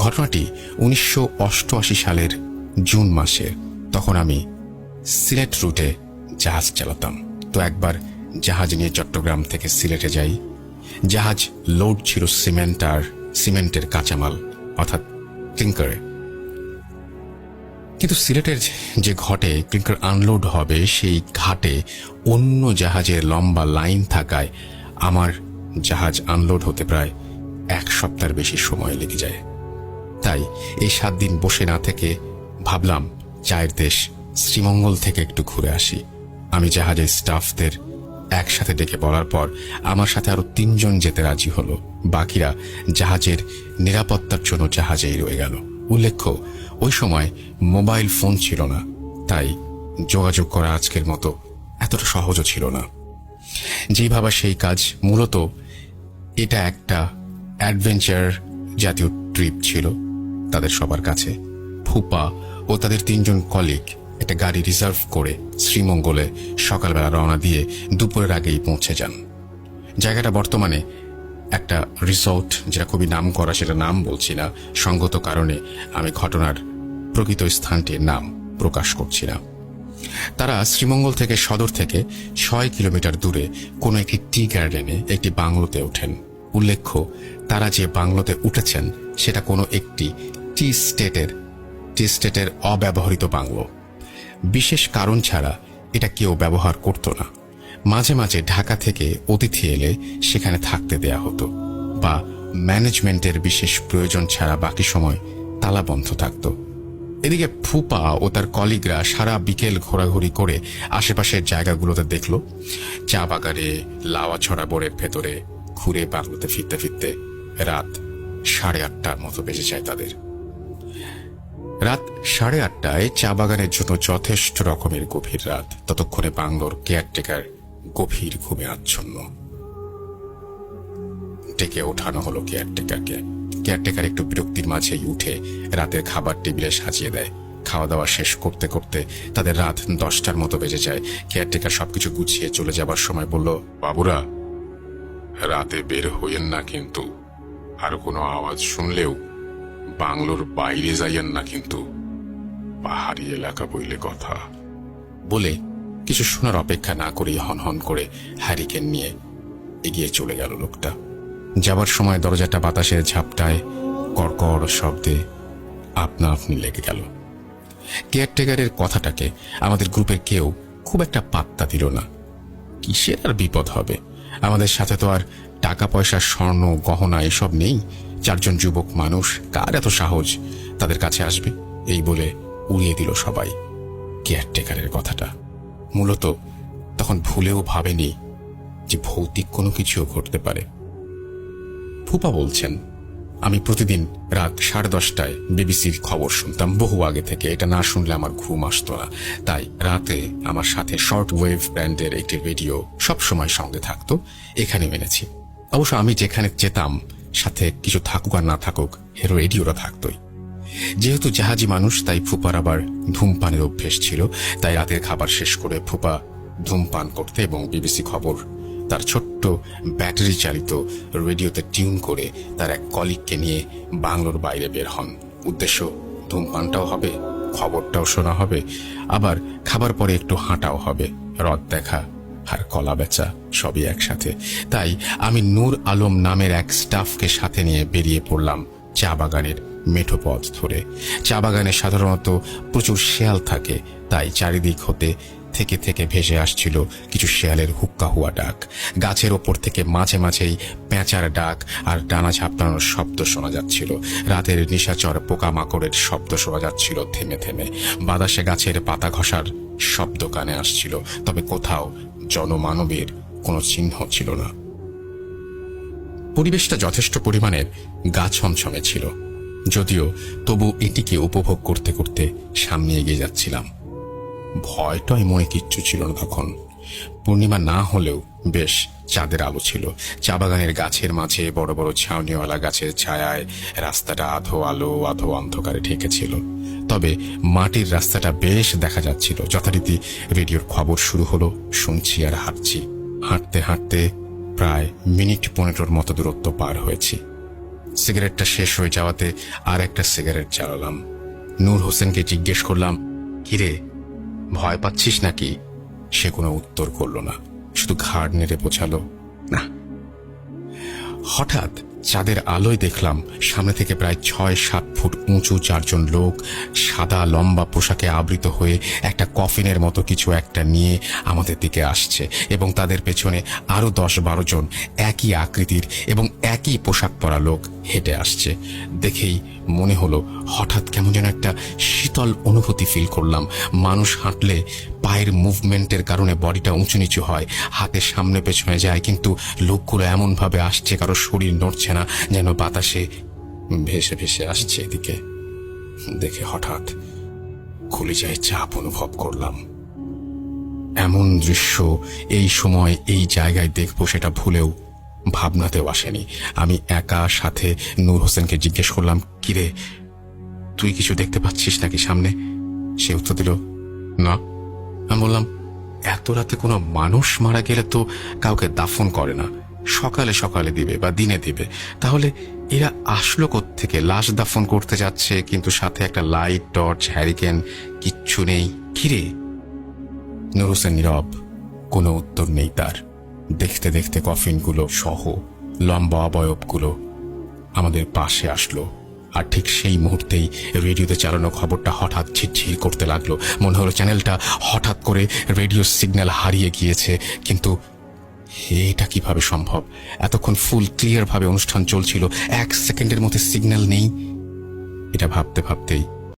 ঘটনাটি 1988 সালের জুন মাসের। তখন আমি সিলেট রুটে জাহাজ চালাতাম। তো একবার জাহাজ নিয়ে চট্টগ্রাম থেকে সিলেটে যাই। জাহাজ লোড ছিল সিমেন্ট আর সিমেন্টের কাঁচামাল, অর্থাৎ ক্লিংকারে। কিন্তু সিলেটের যে ঘাটে ক্লিংকার আনলোড হবে সেই ঘাটে অন্য জাহাজের লম্বা লাইন থাকায় আমার জাহাজ আনলোড হতে প্রায় 1 সপ্তাহের বেশি সময় লেগে যায়। তাই এই 7 দিন বসে না থেকে ভাবলাম চায়ের দেশ শ্রীমঙ্গল থেকে একটু ঘুরে আসি। আমি জাহাজের স্টাফদের একসাথে ডেকে বলার পর আমার সাথে আরো 3 জন যেতে রাজি হলো। বাকিরা জাহাজের নিরাপত্তার জন্য জাহাজেই রয়ে গেল। উল্লেখ্য, ওই সময় মোবাইল ফোন ছিল না, তাই যোগাযোগ করা আজকের মতো এতটা সহজও ছিল না। যেই ভাবা সেই কাজ। মূলত এটা একটা অ্যাডভেঞ্চার জাতীয় ট্রিপ ছিল তাদের সবার কাছে। ফুপা ও তাদের 3 জন কলিগ একটা গাড়ি রিজার্ভ করে শ্রীমঙ্গলে সকালবেলা রওনা দিয়ে দুপুরের আগেই পৌঁছে যান। জায়গাটা বর্তমানে একটা রিসোর্ট, যেটা খুবই নাম করা, সেটা নাম বলছি না, সঙ্গত কারণে আমি ঘটনার প্রকৃত স্থানটির নাম প্রকাশ করছি না। তারা শ্রীমঙ্গল থেকে সদর থেকে 6 কিলোমিটার দূরে কোনো একটি টি গার্ডেনে একটি বাংলোতে ওঠেন। উল্লেখ্য, তারা যে বাংলোতে উঠেছেন সেটা কোনো একটি টি স্টেটের অব্যবহৃত বাংলো। বিশেষ কারণ ছাড়া এটা কেউ ব্যবহার করত না। মাঝে মাঝে ঢাকা থেকে অতিথি এলে সেখানে থাকতে দেয়া হতো, বা ম্যানেজমেন্টের বিশেষ প্রয়োজন ছাড়া বাকি সময় তালা বন্ধ থাকত। এদিকে ফুপা ও তার কলিগরা সারা বিকেল ঘোরাঘুরি করে আশেপাশের জায়গাগুলোতে দেখল। চা বাগানে লাওয়া ছড়া বোরের ভেতরে ঘুরে বাংলোতে ফিরতে ফিরতে রাত 8:30টার মতো বেজে যায় তাদের। রাত 8:30টায় চা বাগানের জন্য যথেষ্ট রকমের গভীর রাত। ততক্ষণে বাংলোর কেয়ারটেকার গভীর ঘুমে আচ্ছন্ন। ডেকে ওঠানো হলো কেয়ারটেকারকে। কেয়ারটেকার একটু বিরক্তির মাঝেই উঠে রাতের খাবার টেবিলে সাজিয়ে দেয়। খাওয়া দাওয়া শেষ করতে করতে তাদের রাত 10টার মতো বেজে যায়। কেয়ারটেকার সবকিছু গুছিয়ে চলে যাবার সময় বলল, বাবুরা, রাতে বের হইয়েন না কিন্তু, আর কোনো আওয়াজ শুনলেও বাংলোর বাইরে যাইয়েন না কিন্তু, পাহাড়ি এলাকা বইলে কথা। বলে কিছু শোনার অপেক্ষা না করেই হনহন করে হ্যারিকেন নিয়ে এগিয়ে চলে গেল লোকটা। যাবার সময় দরজাটা বাতাসের ঝাপটায় কড়কড় শব্দে আপনা আপনি লেগে গেল। কেয়ারটেকারের কথাটাকে আমাদের গ্রুপের কেউ খুব একটা পাত্তা দিল না। কিসের আর বিপদ হবে? আমাদের সাথে তো আর টাকা পয়সা, স্বর্ণ, গহনা এসব নেই। 4 জন যুবক মানুষ, কার এত সাহস তাদের কাছে আসবে? এই বলে উড়িয়ে দিল সবাই কেয়ারটেকারের কথাটা। মূলত তখন ভুলেও ভাবেনি যে ভৌতিক কোনো কিছুও ঘটতে পারে। ফুপা বলছেন, আমি প্রতিদিন রাত 10:30টায় বিবিসির খবর শুনতাম বহু আগে থেকে। এটা না শুনলে আমার ঘুম আসতো না। তাই রাতে আমার সাথে শর্ট ওয়েভ ব্র্যান্ডের একটি রেডিও সবসময় সঙ্গে থাকতো। এখানে মেনেছি। অবশ্য আমি যেখানে যেতাম সাথে কিছু থাকুক আর না থাকুক, রেডিওটা থাকতোই। যেহেতু জাহাজি মানুষ, তাই ফুপার আবার ধূমপানের অভ্যেস ছিল। তাই রাতের খাবার শেষ করে ফুপা ধূমপান করতে এবং বিবিসি খবর তার ছোট্ট ব্যাটারি চালিত রেডিওতে টিউন করে তার এক কলিগকে নিয়ে বাংলোর বাইরে বের হন। উদ্দেশ্য, ধূমপানটাও হবে, খবরটাও শোনা হবে, আবার খাবার পরে একটু হাঁটাও হবে, হ্রদ দেখা আর কলা বেচা সবই একসাথে। তাই আমি নূর আলম নামের এক স্টাফকে সাথে নিয়ে বেরিয়ে পড়লাম চা বাগানের মেঠো পথ ধরে। চা বাগানে সাধারণত প্রচুর শেয়াল থাকে, তাই চারিদিক হতে থেকে থেকে ভেসে আসছিল কিছু শেয়ালের হুক্কা হুয়া ডাক। গাছের ওপর থেকে মাঝে মাঝেই পেঁচার ডাক আর ডানা ঝাপটানোর শব্দ শোনা যাচ্ছিল। রাতের নিশাচর পোকামাকড়ের শব্দ শোনা যাচ্ছিল থেমে থেমে। বাতাসে গাছের পাতা ঘষার শব্দ কানে আসছিল, তবে কোথাও জনমানবের কোনো চিহ্ন ছিল না। পরিবেশটা যথেষ্ট পরিমাণের গা ছমছমে ছিল, যদিও তবু এটিকে উপভোগ করতে করতে সামনে এগিয়ে যাচ্ছিলাম। ভয়টাই মনে কিচ্ছু ছিল না তখন। পূর্ণিমা না হলেও বেশ চাঁদের আলো ছিল। চা বাগানের গাছের মাঝে বড় বড় ছাউনিওয়ালা গাছের ছায়ায় রাস্তাটা আধো আলো আধো অন্ধকারে ঢেকেছিল। তবে মাটির রাস্তাটা বেশ দেখা যাচ্ছিল। যথারীতি রেডিওর খবর শুরু হলো। শুনছি আর হাঁটছি। হাঁটতে হাঁটতে প্রায় মিনিট 15 মতো দূরত্ব পার হয়েছি। সিগারেটটা শেষ হয়ে যাওয়াতে আর একটা সিগারেট জ্বালালাম। নূর হোসেনকে জিজ্ঞেস করলাম, কিরে ভয় পাচ্ছিস নাকি? সে কোনো উত্তর করল না, শুধু ঘাড় নেড়ে বোঝালো, না। হঠাৎ চাঁদের আলোয় দেখলাম সামনে থেকে প্রায় 6-7 ফুট উঁচু 4 জন লোক সাদা লম্বা পোশাকে আবৃত হয়ে একটা কফিনের মতো কিছু একটা নিয়ে আমাদের দিকে আসছে, এবং তাদের পেছনে আরো 10-12 জন একই আকৃতির এবং একই পোশাক পরা লোক হেঁটে আসছে। দেখেই মনে হলো হঠাৎ কেমন যেন একটা শীতল অনুভূতি ফিল করলাম। মানুষ হাঁটলে পায়ের মুভমেন্টের কারণে বডিটা উঁচু নিচু হয়, হাতের সামনে পেছনে যায়, কিন্তু লোকগুলো এমন ভাবে আসছে কারো শরীর নড়ছে না, যেন বাতাসে ভেসে ভেসে আসছে এদিকে। দেখে হঠাৎ কলিজায় চাপ অনুভব করলাম। এমন দৃশ্য এই সময় এই জায়গায় দেখবো সেটা ভুলেও ভাবনাতেও আসেনি। আমি একা সাথে নূর হোসেনকে জিজ্ঞেস করলাম, কিরে তুই কিছু দেখতে পাচ্ছিস নাকি সামনে? সে উত্তর দিল, না। আমি বললাম, এত রাতে কোনো মানুষ মারা গেলে তো কাউকে দাফন করে না, সকালে সকালে দিবে বা দিনে দিবে, তাহলে এরা আসলো কোত্থেকে? লাশ দাফন করতে যাচ্ছে, কিন্তু সাথে একটা লাইট, টর্চ, হ্যারিকেন, কিচ্ছু নেই। কিরে? নূর হোসেন নীরব, কোনো উত্তর নেই তার। দেখতে দেখতে কফিনগুলো সহ লম্বা অবয়বগুলো আমাদের পাশে আসলো, আর ঠিক সেই মুহূর্তেই রেডিওতে চালানো খবরটা হঠাৎ ঝিরঝির করতে লাগলো। মনে হলো চ্যানেলটা হঠাৎ করে রেডিও সিগন্যাল হারিয়ে গিয়েছে। কিন্তু এটা কিভাবে সম্ভব? এতক্ষণ ফুল ক্লিয়ার ভাবে অনুষ্ঠান চলছিল, 1 সেকেন্ডের মধ্যে সিগন্যাল নেই। এটা ভাবতে ভাবতেই